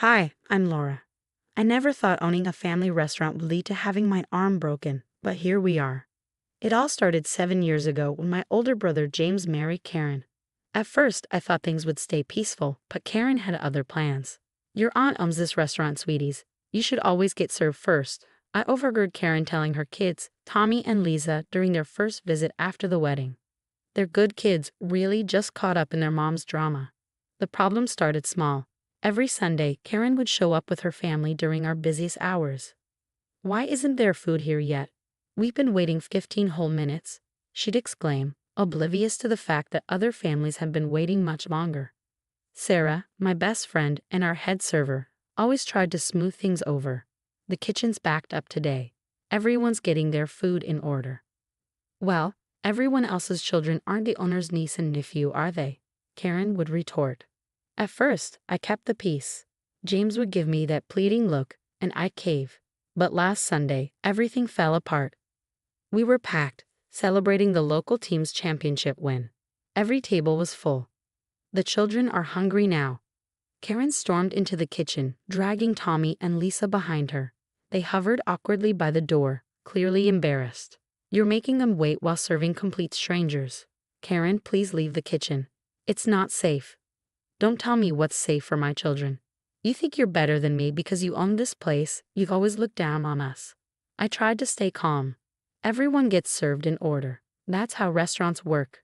Hi, I'm Laura. I never thought owning a family restaurant would lead to having my arm broken, but here we are. It all started 7 years ago when my older brother James married Karen. At first, I thought things would stay peaceful, but Karen had other plans. Your aunt owns this restaurant, sweeties. You should always get served first. I overheard Karen telling her kids, Tommy and Lisa, during their first visit after the wedding. They're good kids, really just caught up in their mom's drama. The problem started small. Every Sunday, Karen would show up with her family during our busiest hours. Why isn't there food here yet? We've been waiting 15 whole minutes, she'd exclaim, oblivious to the fact that other families have been waiting much longer. Sarah, my best friend and our head server, always tried to smooth things over. The kitchen's backed up today. Everyone's getting their food in order. Well, everyone else's children aren't the owner's niece and nephew, are they? Karen would retort. At first, I kept the peace. James would give me that pleading look, and I'd cave. But last Sunday, everything fell apart. We were packed, celebrating the local team's championship win. Every table was full. The children are hungry now. Karen stormed into the kitchen, dragging Tommy and Lisa behind her. They hovered awkwardly by the door, clearly embarrassed. You're making them wait while serving complete strangers. Karen, please leave the kitchen. It's not safe. Don't tell me what's safe for my children. You think you're better than me because you own this place. You've always looked down on us. I tried to stay calm. Everyone gets served in order. That's how restaurants work.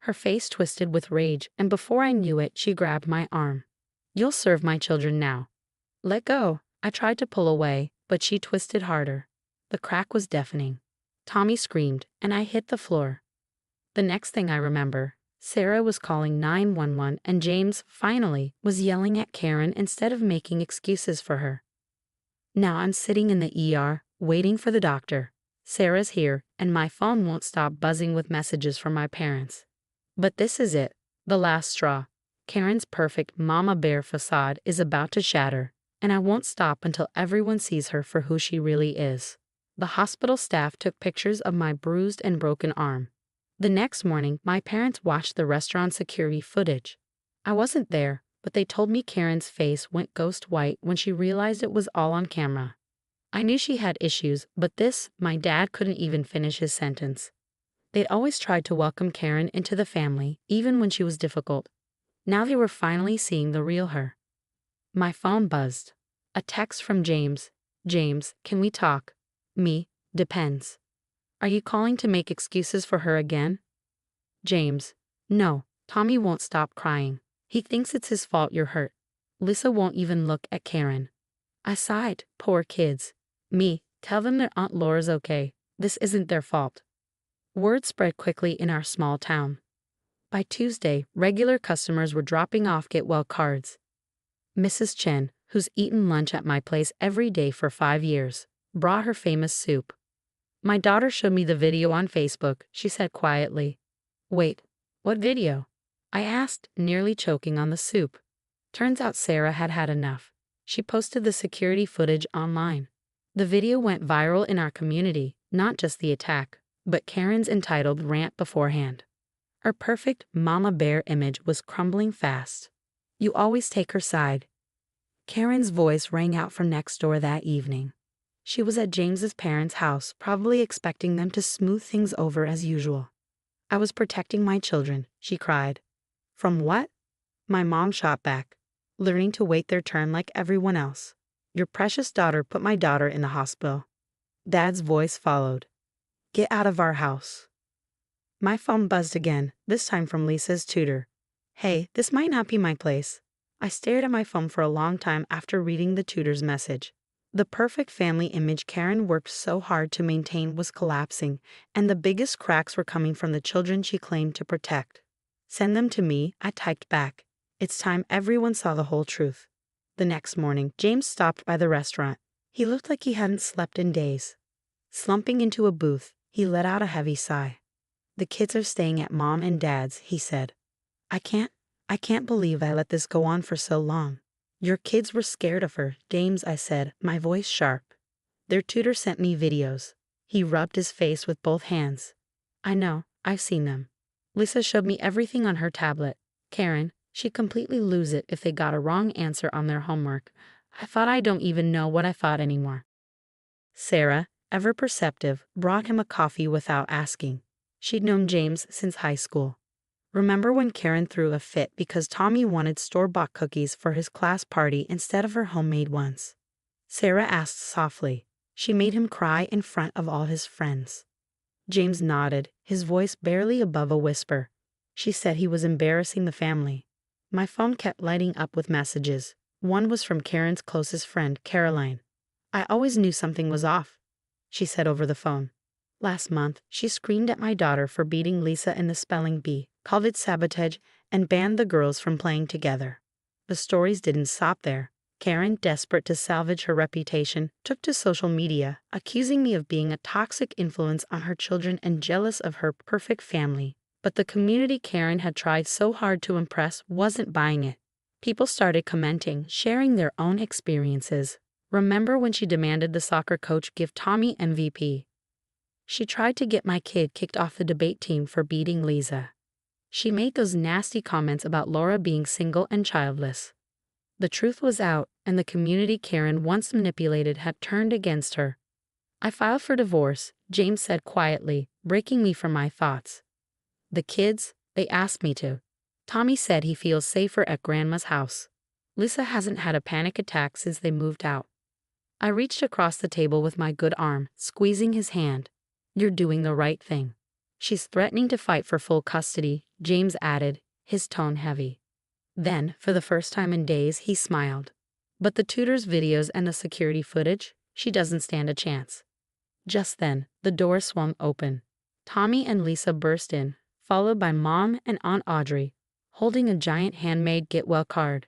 Her face twisted with rage, and before I knew it, she grabbed my arm. You'll serve my children now. Let go. I tried to pull away, but she twisted harder. The crack was deafening. Tommy screamed, and I hit the floor. The next thing I remember, Sarah was calling 911 and James, finally, was yelling at Karen instead of making excuses for her. Now I'm sitting in the ER, waiting for the doctor. Sarah's here, and my phone won't stop buzzing with messages from my parents. But this is it, the last straw. Karen's perfect mama bear facade is about to shatter, and I won't stop until everyone sees her for who she really is. The hospital staff took pictures of my bruised and broken arm. The next morning, my parents watched the restaurant security footage. I wasn't there, but they told me Karen's face went ghost white when she realized it was all on camera. I knew she had issues, but this, my dad couldn't even finish his sentence. They'd always tried to welcome Karen into the family, even when she was difficult. Now they were finally seeing the real her. My phone buzzed. A text from James. James, can we talk? Me, depends. Are you calling to make excuses for her again? James, no, Tommy won't stop crying. He thinks it's his fault you're hurt. Lisa won't even look at Karen. I sighed, poor kids. Me, tell them their Aunt Laura's okay. This isn't their fault. Word spread quickly in our small town. By Tuesday, regular customers were dropping off get well cards. Mrs. Chen, who's eaten lunch at my place every day for 5 years, brought her famous soup. My daughter showed me the video on Facebook, she said quietly. Wait, what video? I asked, nearly choking on the soup. Turns out Sarah had had enough. She posted the security footage online. The video went viral in our community, not just the attack, but Karen's entitled rant beforehand. Her perfect mama bear image was crumbling fast. You always take her side. Karen's voice rang out from next door that evening. She was at James's parents' house, probably expecting them to smooth things over as usual. I was protecting my children, she cried. From what? My mom shot back, learning to wait their turn like everyone else. Your precious daughter put my daughter in the hospital. Dad's voice followed. Get out of our house. My phone buzzed again, this time from Lisa's tutor. Hey, this might not be my place. I stared at my phone for a long time after reading the tutor's message. The perfect family image Karen worked so hard to maintain was collapsing, and the biggest cracks were coming from the children she claimed to protect. Send them to me, I typed back. It's time everyone saw the whole truth. The next morning, James stopped by the restaurant. He looked like he hadn't slept in days. Slumping into a booth, he let out a heavy sigh. The kids are staying at Mom and Dad's, he said. I can't believe I let this go on for so long. Your kids were scared of her, James, I said, my voice sharp. Their tutor sent me videos. He rubbed his face with both hands. I know, I've seen them. Lisa showed me everything on her tablet. Karen, She'd completely lose it if they got a wrong answer on their homework. I thought I don't even know what I thought anymore. Sarah, ever perceptive, brought him a coffee without asking. She'd known James since high school. Remember when Karen threw a fit because Tommy wanted store-bought cookies for his class party instead of her homemade ones? Sarah asked softly. She made him cry in front of all his friends. James nodded, his voice barely above a whisper. She said he was embarrassing the family. My phone kept lighting up with messages. One was from Karen's closest friend, Caroline. I always knew something was off, she said over the phone. Last month, she screamed at my daughter for beating Lisa in the spelling bee, called it sabotage, and banned the girls from playing together. The stories didn't stop there. Karen, desperate to salvage her reputation, took to social media, accusing me of being a toxic influence on her children and jealous of her perfect family. But the community Karen had tried so hard to impress wasn't buying it. People started commenting, sharing their own experiences. Remember when she demanded the soccer coach give Tommy MVP? She tried to get my kid kicked off the debate team for beating Lisa. She made those nasty comments about Laura being single and childless. The truth was out, and the community Karen once manipulated had turned against her. I filed for divorce, James said quietly, breaking me from my thoughts. The kids, they asked me to. Tommy said he feels safer at Grandma's house. Lisa hasn't had a panic attack since they moved out. I reached across the table with my good arm, squeezing his hand. You're doing the right thing. She's threatening to fight for full custody, James added, his tone heavy. Then, for the first time in days, he smiled. But the tutor's videos and the security footage, she doesn't stand a chance. Just then, the door swung open. Tommy and Lisa burst in, followed by Mom and Aunt Audrey, holding a giant handmade get well card.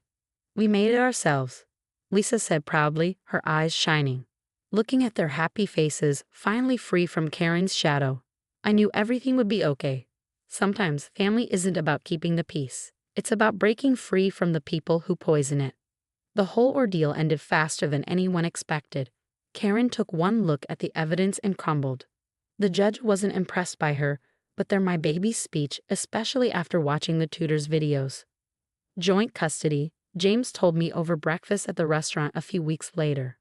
We made it ourselves, Lisa said proudly, her eyes shining. Looking at their happy faces, finally free from Karen's shadow, I knew everything would be okay. Sometimes family isn't about keeping the peace. It's about breaking free from the people who poison it. The whole ordeal ended faster than anyone expected. Karen took one look at the evidence and crumbled. The judge wasn't impressed by her, but they're my baby's speech, especially after watching the tutor's videos. Joint custody, James told me over breakfast at the restaurant a few weeks later.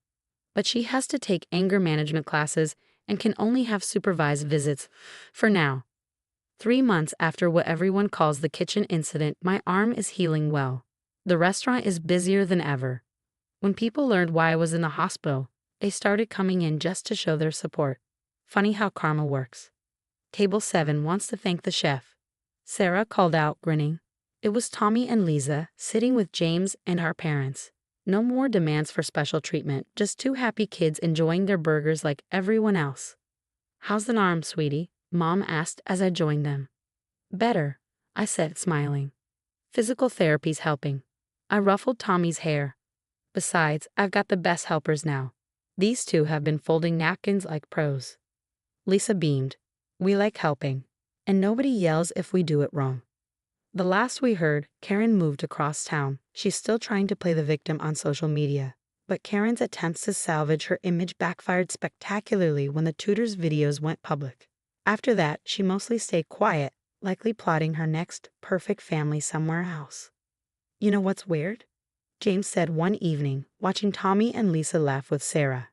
But she has to take anger management classes and can only have supervised visits, for now. 3 months after what everyone calls the kitchen incident, my arm is healing well. The restaurant is busier than ever. When people learned why I was in the hospital, they started coming in just to show their support. Funny how karma works. Table 7 wants to thank the chef, Sarah called out, grinning. It was Tommy and Lisa, sitting with James and our parents. No more demands for special treatment, just 2 happy kids enjoying their burgers like everyone else. How's the arm, sweetie? Mom asked as I joined them. Better, I said, smiling. Physical therapy's helping. I ruffled Tommy's hair. Besides, I've got the best helpers now. These 2 have been folding napkins like pros. Lisa beamed. We like helping. And nobody yells if we do it wrong. The last we heard, Karen moved across town. She's still trying to play the victim on social media. But Karen's attempts to salvage her image backfired spectacularly when the tutor's videos went public. After that, she mostly stayed quiet, likely plotting her next perfect family somewhere else. You know what's weird? James said one evening, watching Tommy and Lisa laugh with Sarah.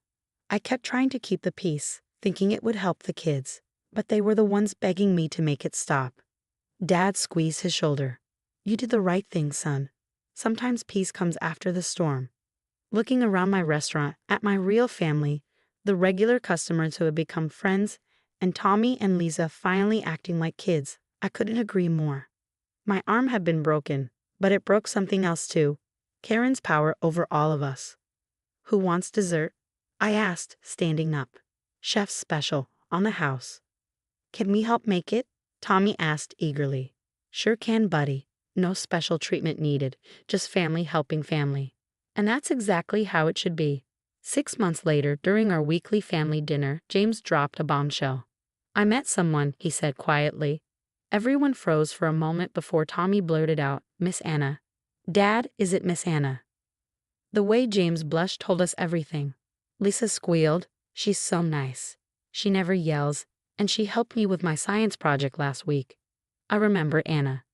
I kept trying to keep the peace, thinking it would help the kids, but they were the ones begging me to make it stop. Dad squeezed his shoulder. You did the right thing, son. Sometimes peace comes after the storm. Looking around my restaurant, at my real family, the regular customers who had become friends, and Tommy and Lisa finally acting like kids, I couldn't agree more. My arm had been broken, but it broke something else too. Karen's power over all of us. Who wants dessert? I asked, standing up. Chef's special, on the house. Can we help make it? Tommy asked eagerly. Sure can, buddy. No special treatment needed, just family helping family. And that's exactly how it should be. 6 months later, during our weekly family dinner, James dropped a bombshell. I met someone, he said quietly. Everyone froze for a moment before Tommy blurted out, Miss Anna. Dad, is it Miss Anna? The way James blushed told us everything. Lisa squealed, she's so nice. She never yells, and she helped me with my science project last week. I remember Anna.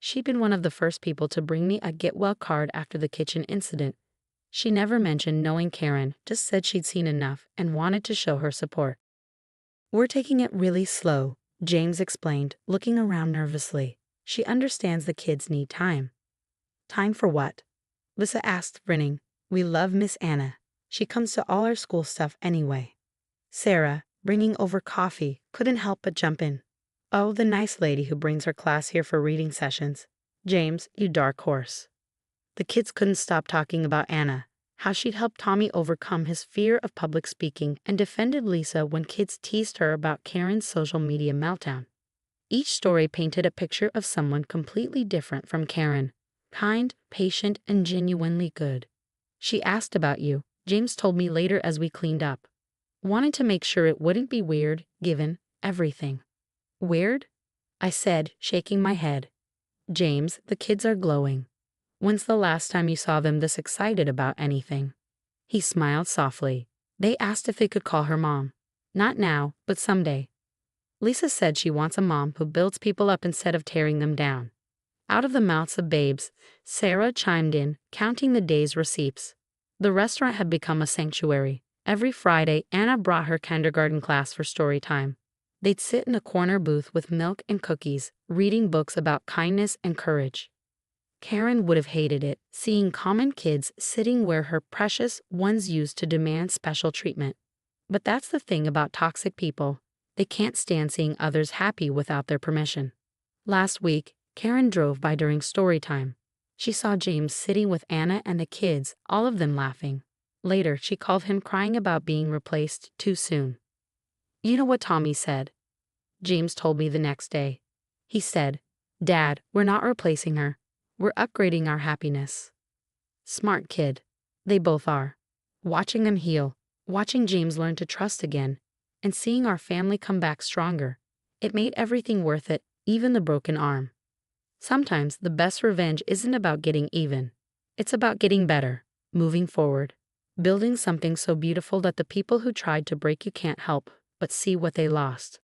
She'd been one of the first people to bring me a get well card after the kitchen incident. She never mentioned knowing Karen, just said she'd seen enough and wanted to show her support. We're taking it really slow, James explained, looking around nervously. She understands the kids need time. Time for what? Lisa asked, grinning. We love Miss Anna. She comes to all our school stuff anyway. Sarah, bringing over coffee, couldn't help but jump in. Oh, the nice lady who brings her class here for reading sessions. James, you dark horse. The kids couldn't stop talking about Anna, how she'd helped Tommy overcome his fear of public speaking and defended Lisa when kids teased her about Karen's social media meltdown. Each story painted a picture of someone completely different from Karen, kind, patient, and genuinely good. She asked about you, James told me later as we cleaned up. Wanted to make sure it wouldn't be weird, given everything. Weird? I said, shaking my head. James, the kids are glowing. When's the last time you saw them this excited about anything? He smiled softly. They asked if they could call her mom. Not now, but someday. Lisa said she wants a mom who builds people up instead of tearing them down. Out of the mouths of babes, Sarah chimed in, counting the day's receipts. The restaurant had become a sanctuary. Every Friday, Anna brought her kindergarten class for story time. They'd sit in a corner booth with milk and cookies, reading books about kindness and courage. Karen would have hated it, seeing common kids sitting where her precious ones used to demand special treatment. But that's the thing about toxic people. They can't stand seeing others happy without their permission. Last week, Karen drove by during story time. She saw James sitting with Anna and the kids, all of them laughing. Later, she called him crying about being replaced too soon. You know what Tommy said? James told me the next day. He said, Dad, we're not replacing her. We're upgrading our happiness. Smart kid. They both are. Watching them heal, watching James learn to trust again, and seeing our family come back stronger. It made everything worth it, even the broken arm. Sometimes the best revenge isn't about getting even. It's about getting better, moving forward, building something so beautiful that the people who tried to break you can't help but see what they lost.